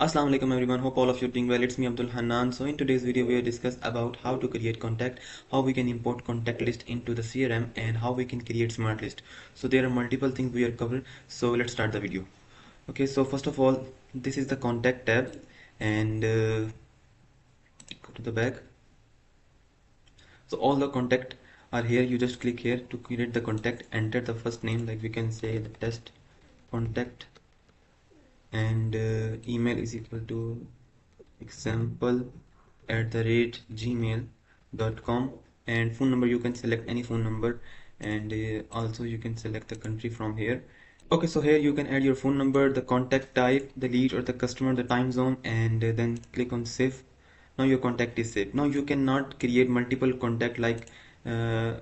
Assalamu alaikum everyone, hope all of you are doing well. It's me Abdul Hannan. So in today's video we will discuss about how to create contact, how we can import contact list into the CRM, and how we can create smart list. So there are multiple things we are covered, so let's start the video. Okay, so first of all, this is the contact tab, and go to the back. So all the contact are here. You just click here to create the contact, enter the first name, like we can say the test contact, and email is equal to example@gmail.com, and phone number you can select any phone number, and also you can select the country from here. Okay, so here you can add your phone number, the contact type, the lead or the customer, the time zone, and then click on save. Now your contact is saved. Now you cannot create multiple contact, like uh,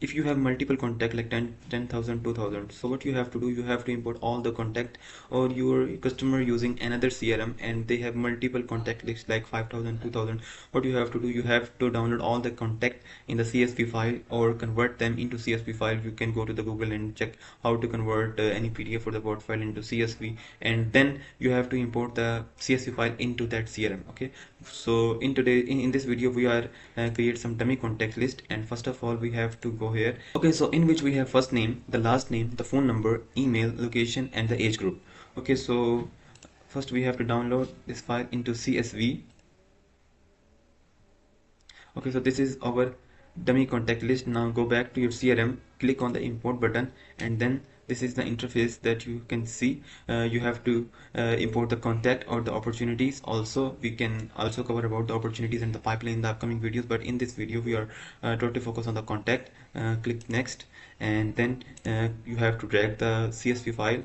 if you have multiple contact like 10,000, 2,000. So what you have to do, you have to import all the contact, or your customer using another CRM and they have multiple contact lists like 5,000, 2,000. What you have to do, you have to download all the contact in the CSV file or convert them into CSV file. You can go to the Google and check how to convert any PDF or the Word file into CSV, and then you have to import the CSV file into that CRM. Okay, so in this video we are create some dummy contact list, and first of all we have to go here. Okay, so in which we have first name, the last name, the phone number, email, location, and the age group. Okay, so first we have to download this file into CSV. Okay, so this is our dummy contact list. Now go back to your CRM, click on the import button, and then this is the interface that you can see. You have to import the contact or the opportunities. Also we can also cover about the opportunities and the pipeline in the upcoming videos, but in this video we are totally focused on the contact. Click next, and then you have to drag the CSV file,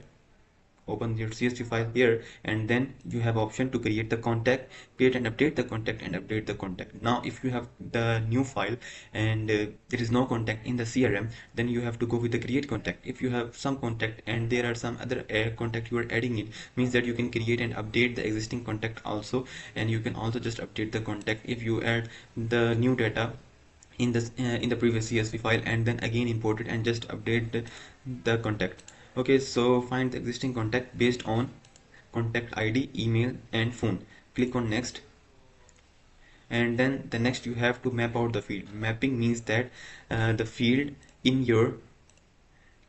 open your CSV file here, and then you have option to create the contact, create and update the contact, and update the contact. Now if you have the new file and there is no contact in the CRM, then you have to go with the create contact. If you have some contact and there are some other contact you are adding in, means that you can create and update the existing contact also, and you can also just update the contact if you add the new data in the previous CSV file, and then again import it and just update the contact. Okay, so find the existing contact based on contact ID, email, and phone. Click on next, and then the next you have to map out the field. Mapping means that the field in your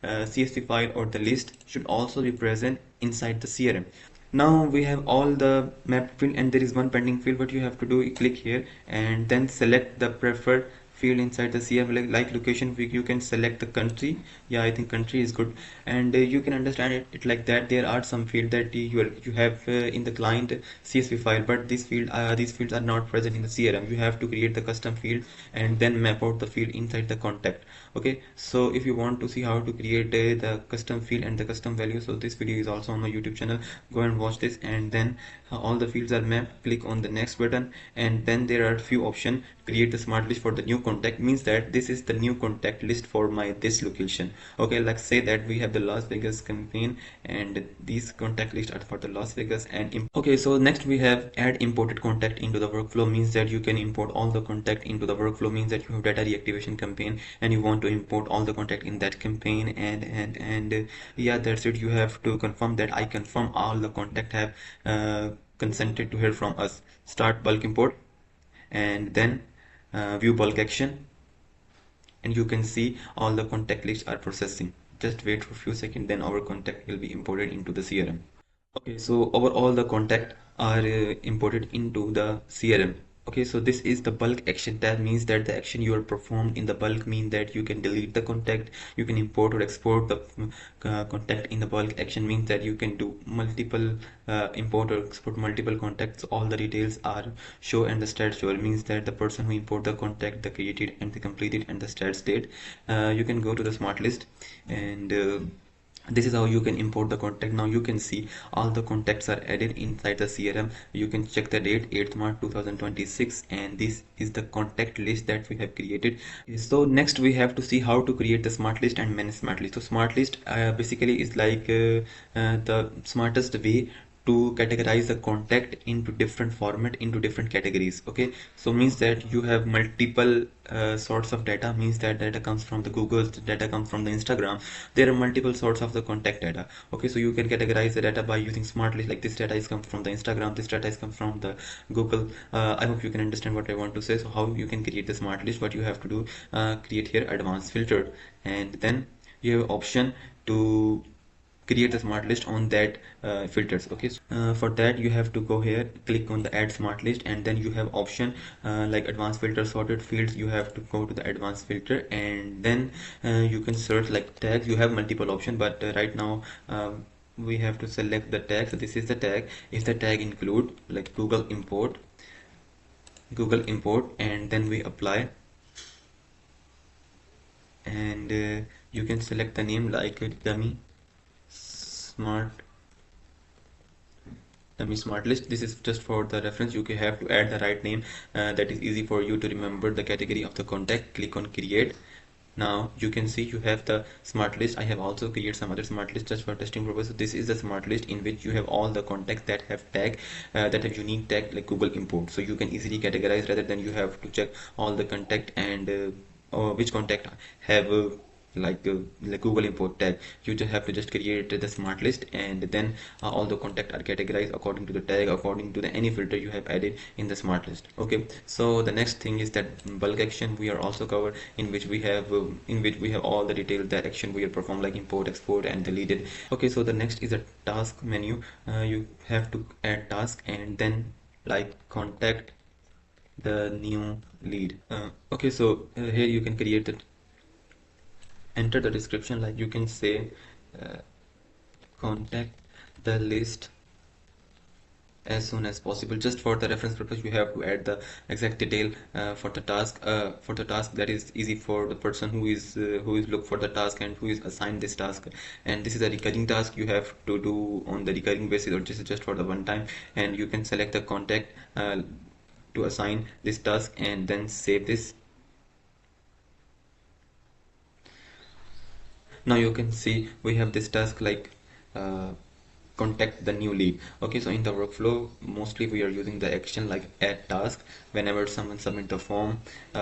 CSV file or the list should also be present inside the CRM. Now we have all the mapped field and there is one pending field. What you have to do, you click here and then select the preferred field inside the CRM, like location. You can select the country. Yeah, I think country is good, and you can understand it like that. There are some field that you have in the client CSV file, but these fields are not present in the CRM. You have to create the custom field and then map out the field inside the contact. Okay, so if you want to see how to create the custom field and the custom value, so this video is also on my YouTube channel. Go and watch this, and then all the fields are mapped. Click on the next button, and then there are few options. Create the smart list for the new contact, means that this is the new contact list for my this location. Okay, like say that we have the Las Vegas campaign and these contact lists are for the Las Vegas. And okay, so next we have add imported contact into the workflow, means that you can import all the contact into the workflow. Means that you have data reactivation campaign and you want to import all the contact in that campaign, and yeah, that's it. You have to confirm that I confirm all the contact have consented to hear from us. Start bulk import, and then view bulk action, and you can see all the contact lists are processing. Just wait for a few seconds, then our contact will be imported into the CRM. Okay, so overall the contact are imported into the CRM. Okay, so this is the bulk action tab, means that the action you are performed in the bulk mean that you can delete the contact, you can import or export the contact in the bulk action, means that you can do multiple import or export multiple contacts. All the details are show and the stats show, means that the person who import the contact, the created and the completed and the stats date. You can go to the smart list, and this is how you can import the contact. Now you can see all the contacts are added inside the CRM. You can check the date 8th March 2026, and this is the contact list that we have created. So next we have to see how to create the smart list and manage smart list. So smart list basically is like the smartest way to categorize the contact into different format, into different categories. Okay, so means that you have multiple sorts of data, means that data comes from the Google, data comes from the Instagram. There are multiple sorts of the contact data. Okay, so you can categorize the data by using smart list, like this data is come from the Instagram, this data is come from the Google. I hope you can understand what I want to say. So how you can create the smart list? What you have to do, create here advanced filter, and then you have option to create a smart list on that filters. Okay, so for that you have to go here, click on the add smart list, and then you have option like advanced filter, sorted fields. You have to go to the advanced filter, and then you can search like tags. You have multiple option, but right now we have to select the tag. So this is the tag. If the tag include like Google import, and then we apply, and you can select the name like smart smart list. This is just for the reference. You have to add the right name that is easy for you to remember the category of the contact. Click on create. Now you can see you have the smart list. I have also created some other smart list just for testing purposes. This is the smart list in which you have all the contacts that have tag that have unique tag like Google import, so you can easily categorize rather than you have to check all the contact and which contact have like Google import tag. You just have to just create the smart list, and then all the contact are categorized according to the tag, according to the any filter you have added in the smart list. Okay, so the next thing is that bulk action we are also covered, in which we have all the details that action we have performed, like import, export, and deleted. Okay, so the next is a task menu. You have to add task, and then like contact the new lead. Okay, so here you can create the enter the description, like you can say uh, contact the list as soon as possible. Just for the reference purpose, you have to add the exact detail for the task that is easy for the person who is look for the task and who is assigned this task. And this is a recurring task you have to do on the recurring basis, or this is just for the one time. And you can select the contact to assign this task, and then save this. Now you can see we have this task like uh, contact the new lead. Okay, so in the workflow mostly we are using the action like add task. Whenever someone submit the form,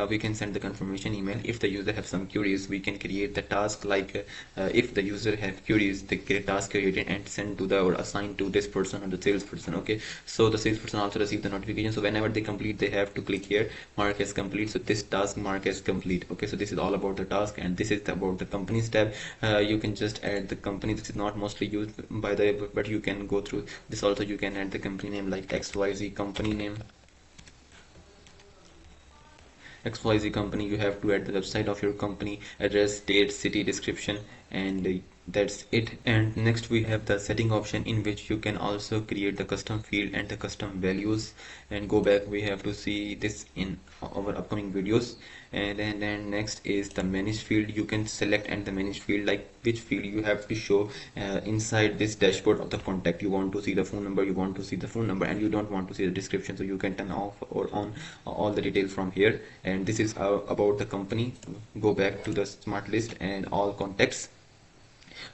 we can send the confirmation email. If the user have some queries, we can create the task like if the user have queries, they get task created and send to the or assign to this person or the salesperson. Okay, so the salesperson also receive the notification, so whenever they complete they have to click here mark as complete, so this task mark as complete. Okay, so this is all about the task, and this is about the companies tab. You can just add the company. This is not mostly used by the, but you can go through this also. You can add the company name like XYZ company name, XYZ company. You have to add the website of your company, address, date, city, description, and that's it. And next we have the setting option, in which you can also create the custom field and the custom values. And go back, we have to see this in our upcoming videos. And then next is the manage field. You can select and the manage field, like which field you have to show inside this dashboard of the contact. You want to see the phone number, you want to see the phone number, and you don't want to see the description, so you can turn off or on all the details from here. And this is about the company. Go back to the smart list and all contacts.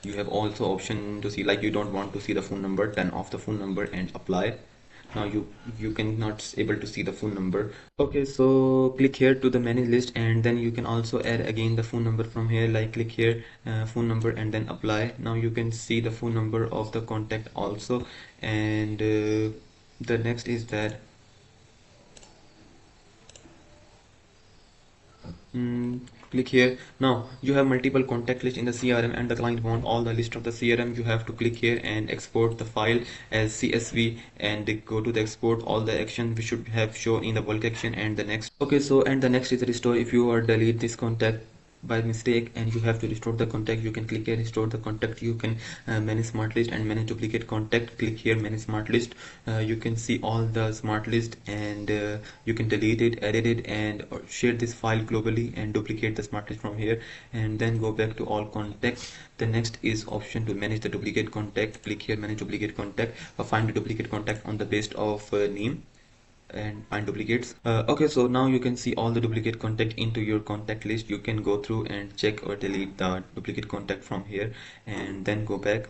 You have also option to see, like you don't want to see the phone number, turn off the phone number and apply. Now you cannot able to see the phone number. Okay, so click here to the manage list, and then you can also add again the phone number from here, like click here phone number and then apply. Now you can see the phone number of the contact also. And the next is that click here. Now you have multiple contact list in the CRM, and the client want all the list of the CRM. You have to click here and export the file as CSV, and go to the export. All the action we should have shown in the bulk action. And the next, okay, so and the next is the restore. If you are delete this contact by mistake and you have to restore the contact, you can click here restore the contact. You can manage smart list and manage duplicate contact. Click here manage smart list. You can see all the smart list, and you can delete it, edit it, and share this file globally and duplicate the smart list from here. And then go back to all contacts. The next is option to manage the duplicate contact. Click here manage duplicate contact. Find the duplicate contact on the base of name and find duplicates. Okay, so now you can see all the duplicate contact into your contact list. You can go through and check or delete the duplicate contact from here, and then go back.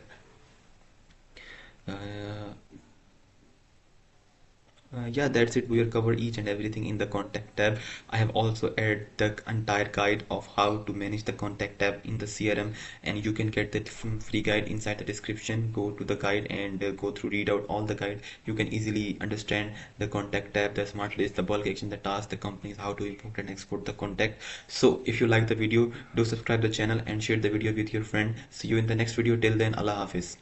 Yeah, that's it. We will cover each and everything in the contact tab. I have also added the entire guide of how to manage the contact tab in the CRM, and you can get that free guide inside the description. Go to the guide and go through, read out all the guide. You can easily understand the contact tab, the smart list, the bulk action, the task, the companies, how to import and export the contact. So if you like the video, do subscribe the channel and share the video with your friend. See you in the next video. Till then, Allah Hafiz.